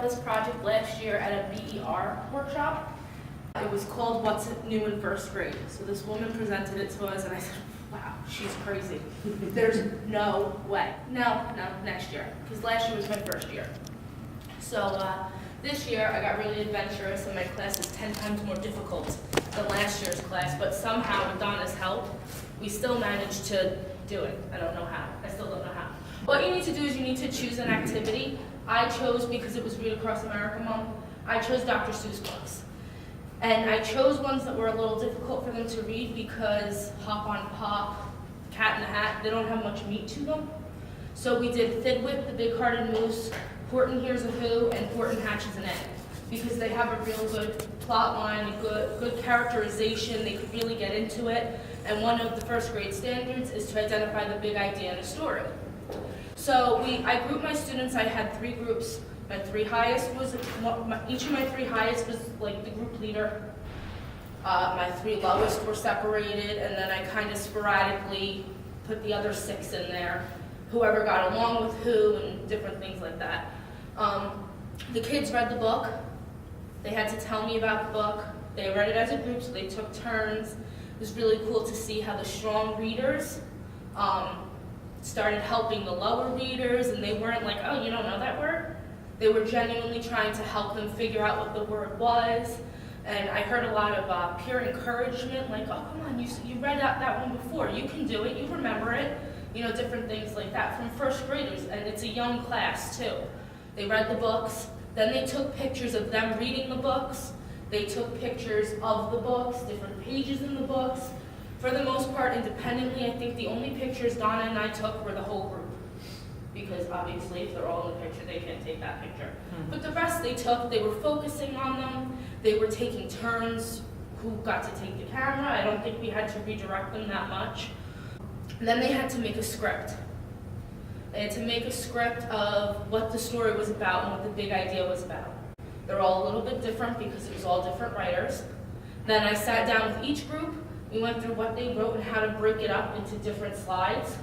this project last year at a BER workshop. It was called What's New in First Grade. So this woman presented it to us and I said, wow, she's crazy. There's no way. No, next year, because last year was my first year. So this year I got really adventurous and my class is 10 times more difficult than last year's class, but somehow with Donna's help, we still managed to do it. I don't know how. I still don't know how. What you need to do is you need to choose an activity. I chose, because it was Read Across America Month, I chose Dr. Seuss books. And I chose ones that were a little difficult for them to read because Hop on Pop, Cat in the Hat, they don't have much meat to them. So we did Thidwip, the Big-Hearted Moose, Horton Hears a Who, and Horton Hatches an Egg, because they have a real good plot line, a good characterization, they could really get into it. And one of the first grade standards is to identify the big idea in a story. So I grouped my students, I had 3 groups. My 3 highest was, each of my 3 highest was like the group leader. My 3 lowest were separated, and then I kind of sporadically put the other 6 in there. Whoever got along with who and different things like that. The kids read the book. They had to tell me about the book. They read it as a group, so they took turns. It was really cool to see how the strong readers started helping the lower readers, and they weren't like, oh, you don't know that word? They were genuinely trying to help them figure out what the word was. And I heard a lot of peer encouragement, like, oh, come on, you read that one before. You can do it, you remember it. You know, different things like that from first graders, and it's a young class too. They read the books, then they took pictures of them reading the books. They took pictures of the books, different pages in the books. For the most part, independently, I think the only pictures Donna and I took were the whole group. Because obviously, if they're all in the picture, they can't take that picture. But the rest they took, they were focusing on them. They were taking turns who got to take the camera. I don't think we had to redirect them that much. And then they had to make a script. They had to make a script of what the story was about and what the big idea was about. They're all a little bit different because it was all different writers. Then I sat down with each group. We went through what they wrote and how to break it up into different slides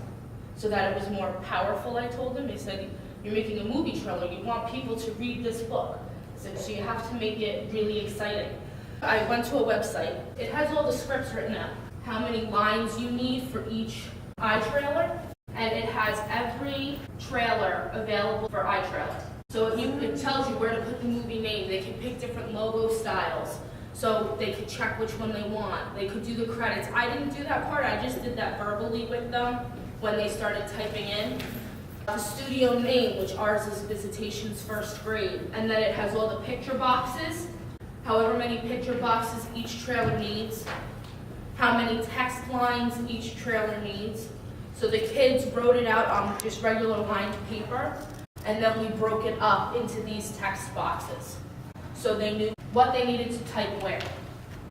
so that it was more powerful, I told them. They said, you're making a movie trailer. You want people to read this book. I said, so you have to make it really exciting. I went to a website. It has all the scripts written out. How many lines you need for each iTrailer, and it has every trailer available for iTrailer. So it tells you where to put the movie name. They can pick different logo styles, so they could check which one they want. They could do the credits. I didn't do that part. I just did that verbally with them when they started typing in. The studio name, which ours is Visitations First Grade, and then it has all the picture boxes, however many picture boxes each trailer needs, how many text lines each trailer needs. So the kids wrote it out on just regular lined paper, and then we broke it up into these text boxes. So they knew what they needed to type where.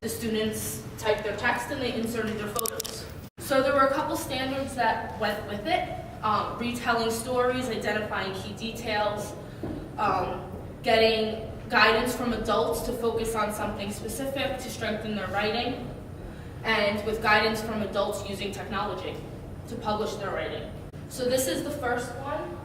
The students typed their text and they inserted their photos. So there were a couple standards that went with it. Retelling stories, identifying key details, getting guidance from adults to focus on something specific to strengthen their writing, and with guidance from adults using technology to publish their writing. So this is the first one.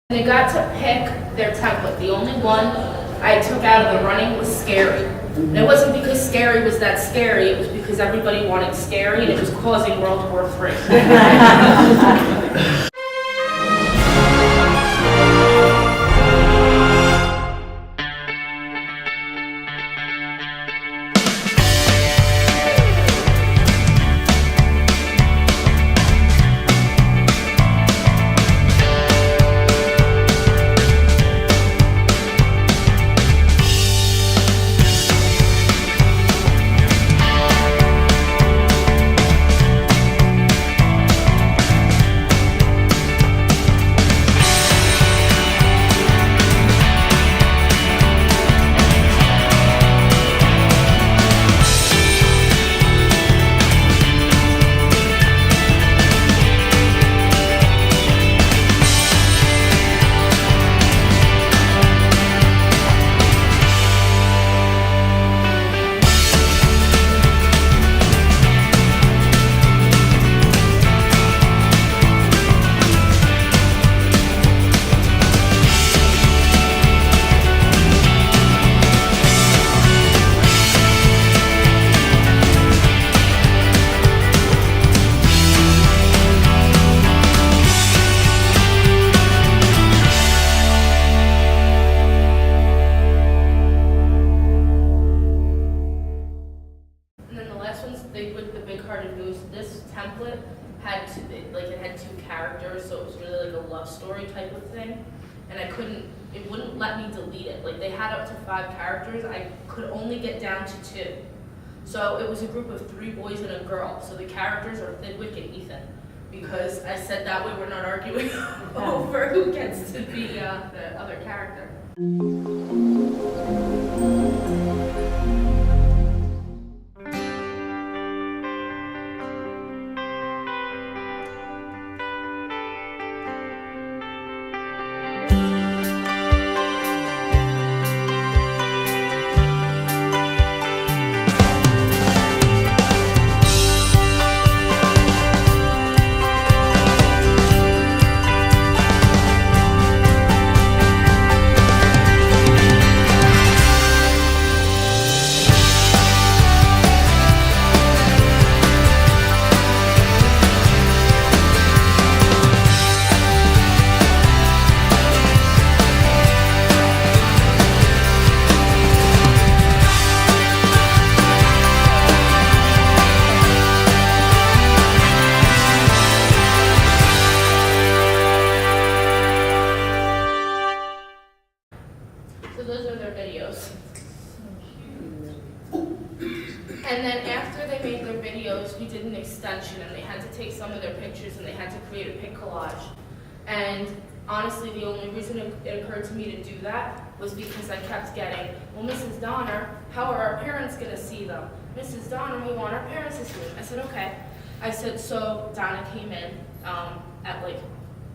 They got to pick their template. The only one I took out of the running was Scary. And it wasn't because Scary was that scary, it was because everybody wanted Scary and it was causing World War III. with the Big Hearted News, this template had it had two characters, so it was really like a love story type of thing. And it wouldn't let me delete it. Like, they had up to 5 characters, I could only get down to 2. So it was a group of 3 boys and a girl. So the characters are Thidwick and Ethan. Because I said that way we're not arguing over who gets to be the other character. So those are their videos. And then after they made their videos, we did an extension, and they had to take some of their pictures and they had to create a pic collage. And honestly, the only reason it occurred to me to do that was because I kept getting, well, Mrs. Donner, how are our parents going to see them? Mrs. Donner, we want our parents to see them. I said, okay. I said, so Donna came in at like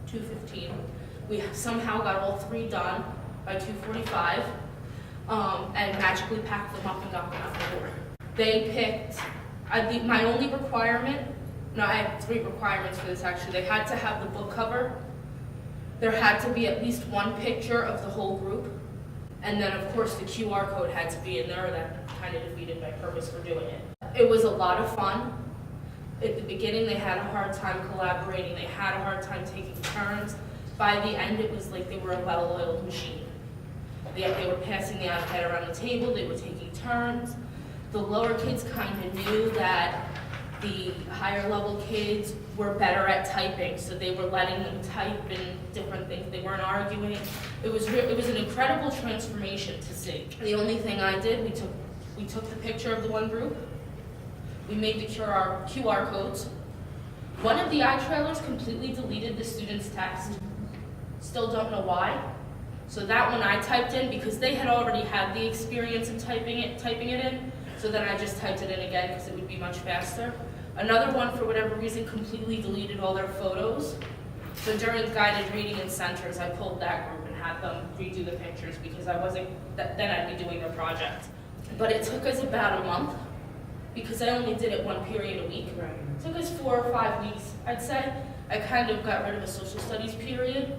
2:15. We somehow got all 3 done by 2:45, and magically packed them up and got them out the door. They picked, my only requirement, no, I had 3 requirements for this actually. They had to have the book cover. There had to be at least 1 picture of the whole group. And then of course the QR code had to be in there. That kind of defeated my purpose for doing it. It was a lot of fun. At the beginning they had a hard time collaborating. They had a hard time taking turns. By the end it was like they were a well-oiled machine. They were passing the iPad around the table, they were taking turns. The lower kids kind of knew that the higher level kids were better at typing, so they were letting them type in different things. They weren't arguing. It was an incredible transformation to see. The only thing I did, we took the picture of the one group, we made the QR codes. One of the iTrailers completely deleted the student's text. Still don't know why. So that one I typed in because they had already had the experience of typing it in. So then I just typed it in again because it would be much faster. Another one, for whatever reason, completely deleted all their photos. So during guided reading in centers, I pulled that group and had them redo the pictures because then I'd be doing their project. But it took us about a month because I only did it 1 period a week. Right. It took us 4 or 5 weeks, I'd say. I kind of got rid of a social studies period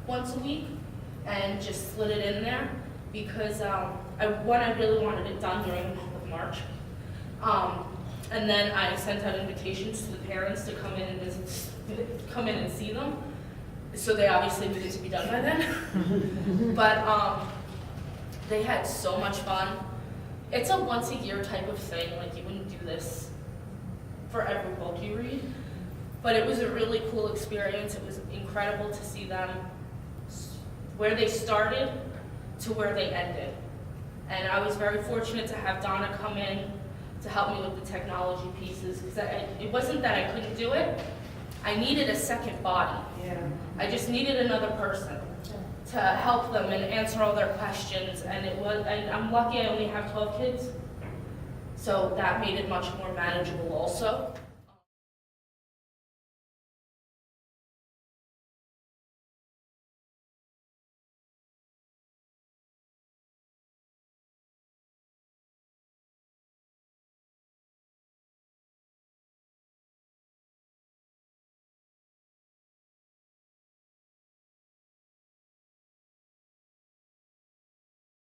once a week and just slid it in there because I really wanted it done during the month of March. And then I sent out invitations to the parents to come in and come in and see them. So they obviously needed to be done by then. But they had so much fun. It's a once a year type of thing. Like, you wouldn't do this for every book you read. But it was a really cool experience. It was incredible to see them where they started to where they ended. And I was very fortunate to have Donna come in to help me with the technology pieces, because it wasn't that I couldn't do it. I needed a second body. Yeah. I just needed another person to help them and answer all their questions. And I'm lucky I only have 12 kids, so that made it much more manageable also.